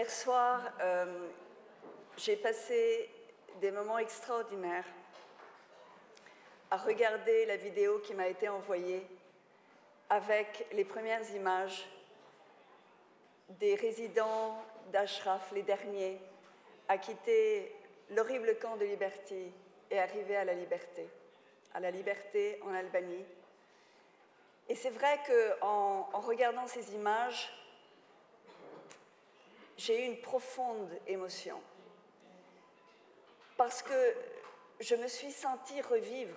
Hier soir, j'ai passé des moments extraordinaires à regarder la vidéo qui m'a été envoyée avec les premières images des résidents d'Ashraf, les derniers, à quitter l'horrible camp de Liberty et arriver à la liberté en Albanie. Et c'est vrai qu'en regardant ces images, j'ai eu une profonde émotion parce que je me suis sentie revivre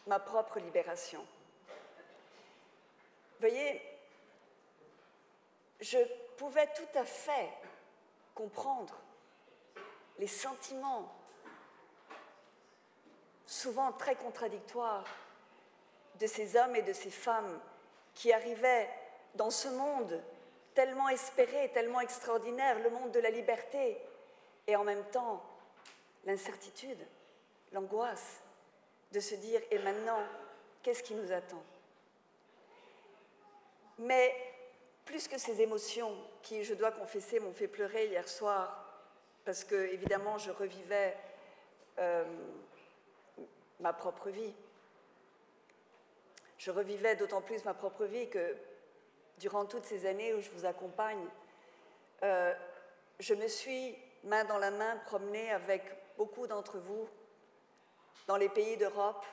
ma propre libération. Vous voyez, je pouvais tout à fait comprendre les sentiments souvent très contradictoires de ces hommes et de ces femmes qui arrivaient dans ce monde tellement espéré, tellement extraordinaire, le monde de la liberté, et en même temps l'incertitude, l'angoisse de se dire « et maintenant, qu'est-ce qui nous attend ?» Mais plus que ces émotions qui, je dois confesser, m'ont fait pleurer hier soir, parce que, évidemment, je revivais ma propre vie. Je revivais d'autant plus ma propre vie que, durant toutes ces années où je vous accompagne, je me suis, main dans la main, promenée avec beaucoup d'entre vous dans les pays d'Europe,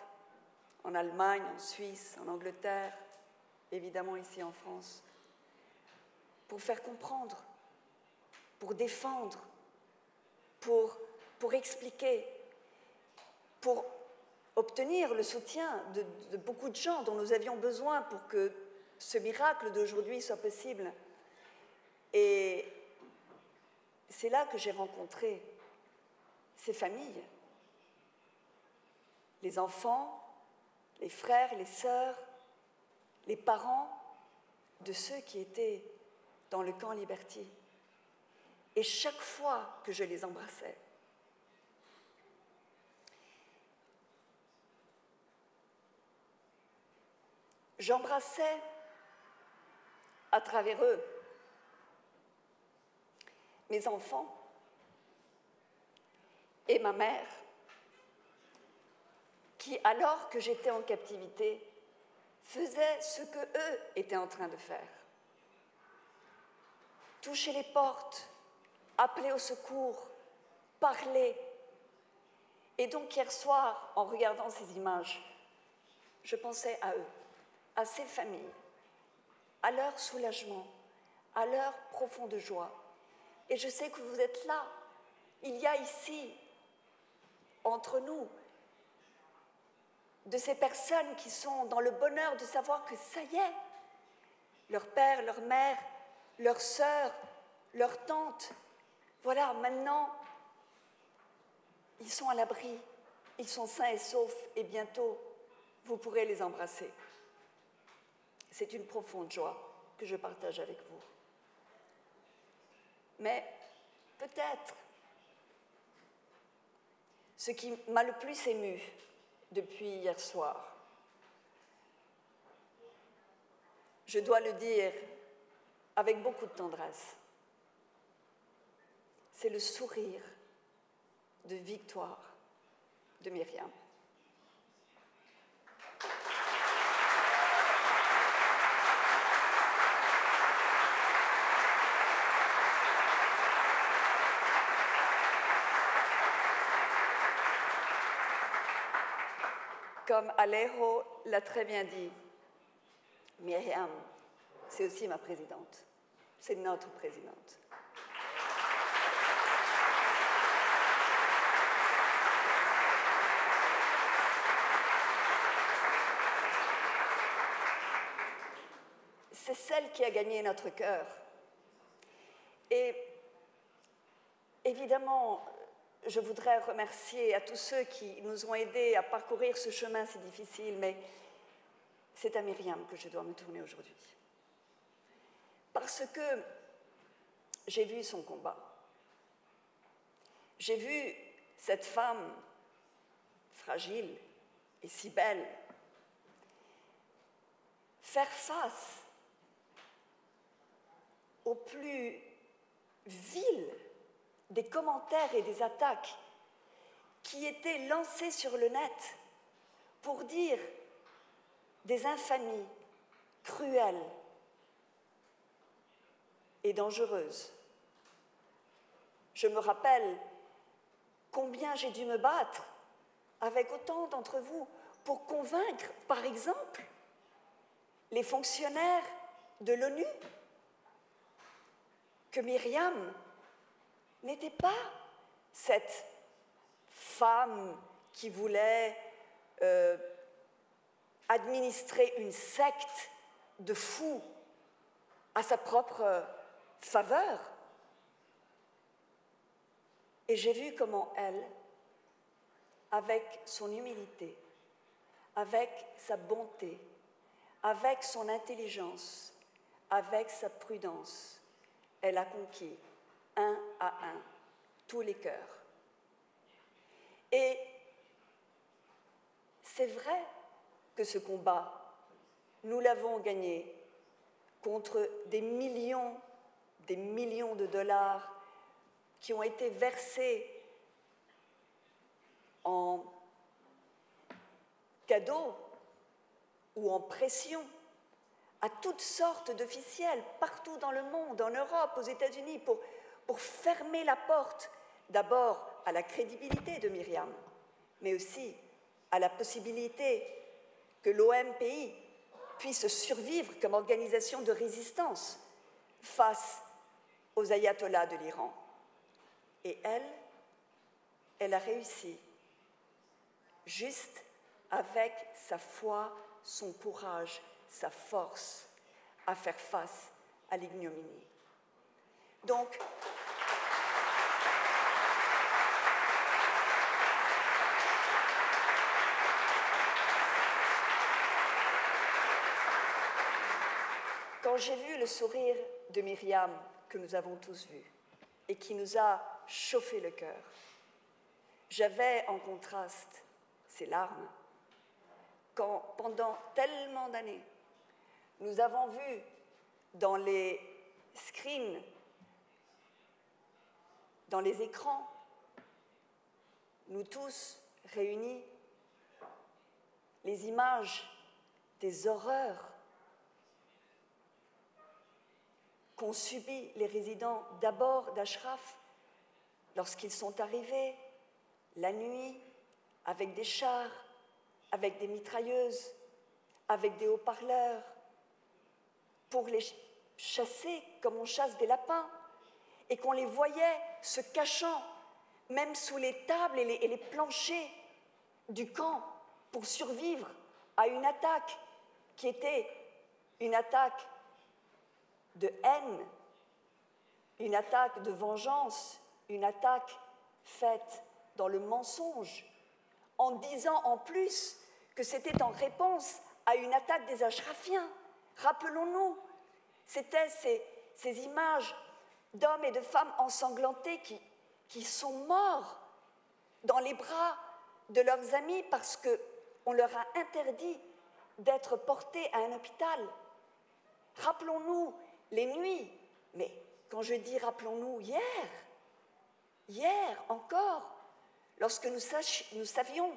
en Allemagne, en Suisse, en Angleterre, évidemment ici en France, pour faire comprendre, pour défendre, pour expliquer, pour obtenir le soutien de beaucoup de gens dont nous avions besoin pour que ce miracle d'aujourd'hui soit possible. Et c'est là que j'ai rencontré ces familles, les enfants, les frères, les sœurs, les parents de ceux qui étaient dans le camp Liberty. Et chaque fois que je les embrassais, j'embrassais à travers eux mes enfants et ma mère, qui, alors que j'étais en captivité, faisaient ce qu'eux étaient en train de faire. Toucher les portes, appeler au secours, parler. Et donc hier soir, en regardant ces images, je pensais à eux, à ces familles, à leur soulagement, à leur profonde joie. Et je sais que vous êtes là. Il y a ici, entre nous, de ces personnes qui sont dans le bonheur de savoir que ça y est, leur père, leur mère, leur sœur, leur tante, voilà, maintenant, ils sont à l'abri, ils sont sains et saufs, et bientôt, vous pourrez les embrasser. C'est une profonde joie que je partage avec vous. Mais peut-être, ce qui m'a le plus émue depuis hier soir, je dois le dire avec beaucoup de tendresse, c'est le sourire de victoire de Myriam. Comme Alejo l'a très bien dit, Myriam, c'est aussi ma présidente. C'est notre présidente. C'est celle qui a gagné notre cœur. Et évidemment, je voudrais remercier à tous ceux qui nous ont aidés à parcourir ce chemin si difficile, mais c'est à Myriam que je dois me tourner aujourd'hui. Parce que j'ai vu son combat. J'ai vu cette femme fragile et si belle faire face au plus vile des commentaires et des attaques qui étaient lancés sur le net pour dire des infamies cruelles et dangereuses. Je me rappelle combien j'ai dû me battre avec autant d'entre vous pour convaincre, par exemple, les fonctionnaires de l'ONU que Myriam n'était pas cette femme qui voulait administrer une secte de fous à sa propre faveur. Et j'ai vu comment elle, avec son humilité, avec sa bonté, avec son intelligence, avec sa prudence, elle a conquis un à un tous les cœurs. Et c'est vrai que ce combat, nous l'avons gagné contre des millions de dollars qui ont été versés en cadeaux ou en pression à toutes sortes d'officiels partout dans le monde, en Europe, aux États-Unis, pour fermer la porte d'abord à la crédibilité de Myriam, mais aussi à la possibilité que l'OMPI puisse survivre comme organisation de résistance face aux ayatollahs de l'Iran. Et elle a réussi, juste avec sa foi, son courage, sa force, à faire face à l'ignominie. Donc, quand j'ai vu le sourire de Myriam, que nous avons tous vu, et qui nous a chauffé le cœur, j'avais en contraste ces larmes, quand pendant tellement d'années, nous avons vu dans les screens, dans les écrans, nous tous réunis, les images des horreurs qu'ont subi les résidents d'abord d'Ashraf lorsqu'ils sont arrivés la nuit avec des chars, avec des mitrailleuses, avec des haut-parleurs, pour les chasser comme on chasse des lapins, et qu'on les voyait se cachant, même sous les tables et les planchers du camp, pour survivre à une attaque qui était une attaque de haine, une attaque de vengeance, une attaque faite dans le mensonge, en disant en plus que c'était en réponse à une attaque des Ashrafiens. Rappelons-nous, c'était ces images d'hommes et de femmes ensanglantés qui sont morts dans les bras de leurs amis parce qu'on leur a interdit d'être portés à un hôpital. Rappelons-nous les nuits, mais quand je dis rappelons-nous, hier encore, lorsque nous savions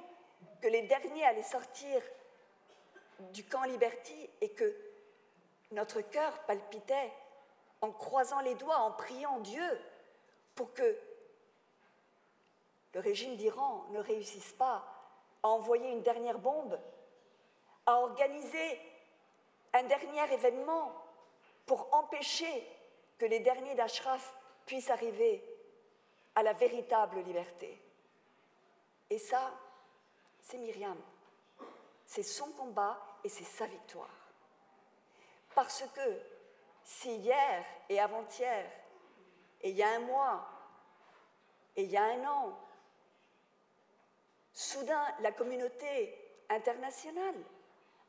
que les derniers allaient sortir du camp Liberty et que notre cœur palpitait en croisant les doigts, en priant Dieu pour que le régime d'Iran ne réussisse pas à envoyer une dernière bombe, à organiser un dernier événement pour empêcher que les derniers d'Ashraf puissent arriver à la véritable liberté. Et ça, c'est Myriam. C'est son combat et c'est sa victoire. Parce que si hier et avant-hier, et il y a un mois, et il y a un an, soudain la communauté internationale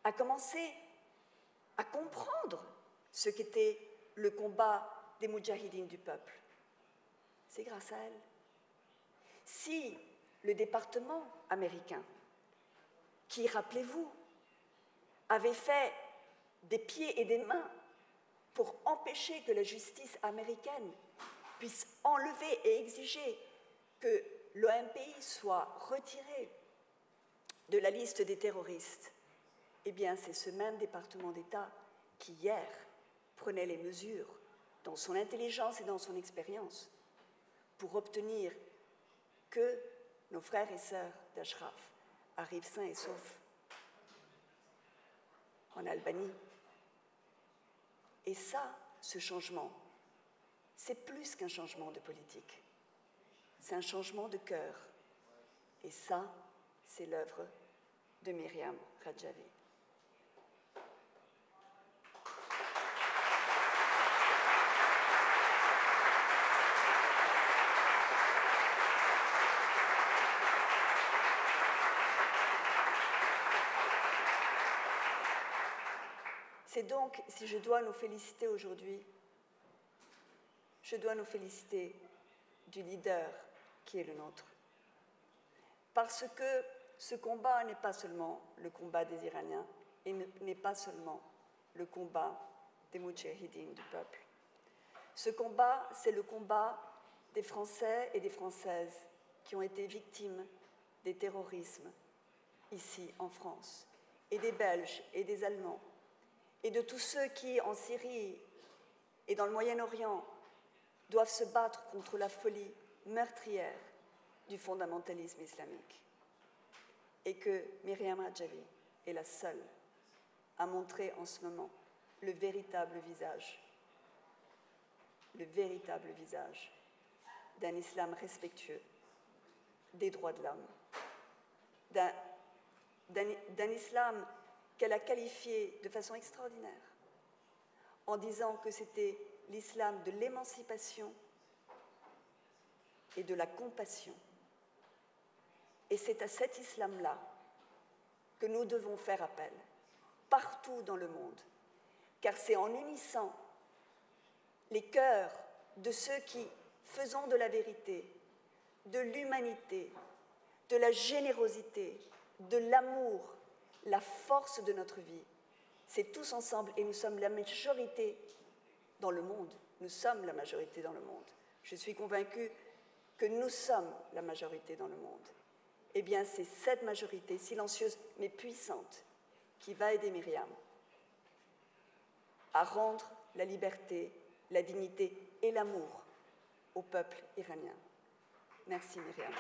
a commencé à comprendre ce qu'était le combat des moudjahidines du peuple, c'est grâce à elle. Si le département américain, qui, rappelez-vous, avait fait des pieds et des mains pour empêcher que la justice américaine puisse enlever et exiger que l'OMPI soit retiré de la liste des terroristes, eh bien, c'est ce même département d'État qui, hier, prenait les mesures, dans son intelligence et dans son expérience, pour obtenir que nos frères et sœurs d'Ashraf arrivent sains et saufs en Albanie. Et ça, ce changement, c'est plus qu'un changement de politique. C'est un changement de cœur. Et ça, c'est l'œuvre de Myriam Radjavi. C'est donc, si je dois nous féliciter aujourd'hui, je dois nous féliciter du leader qui est le nôtre. Parce que ce combat n'est pas seulement le combat des Iraniens et n'est pas seulement le combat des moudjahidines du peuple. Ce combat, c'est le combat des Français et des Françaises qui ont été victimes des terrorismes ici en France, et des Belges et des Allemands, et de tous ceux qui, en Syrie et dans le Moyen-Orient, doivent se battre contre la folie meurtrière du fondamentalisme islamique. Et que Myriam Radjavi est la seule à montrer en ce moment le véritable visage d'un islam respectueux des droits de l'homme, d'un islam qu'elle a qualifié de façon extraordinaire en disant que c'était l'islam de l'émancipation et de la compassion. Et c'est à cet islam-là que nous devons faire appel, partout dans le monde, car c'est en unissant les cœurs de ceux qui faisons de la vérité, de l'humanité, de la générosité, de l'amour, la force de notre vie. C'est tous ensemble, et nous sommes la majorité dans le monde. Nous sommes la majorité dans le monde. Je suis convaincue que nous sommes la majorité dans le monde. Eh bien, c'est cette majorité silencieuse mais puissante qui va aider Myriam à rendre la liberté, la dignité et l'amour au peuple iranien. Merci Myriam.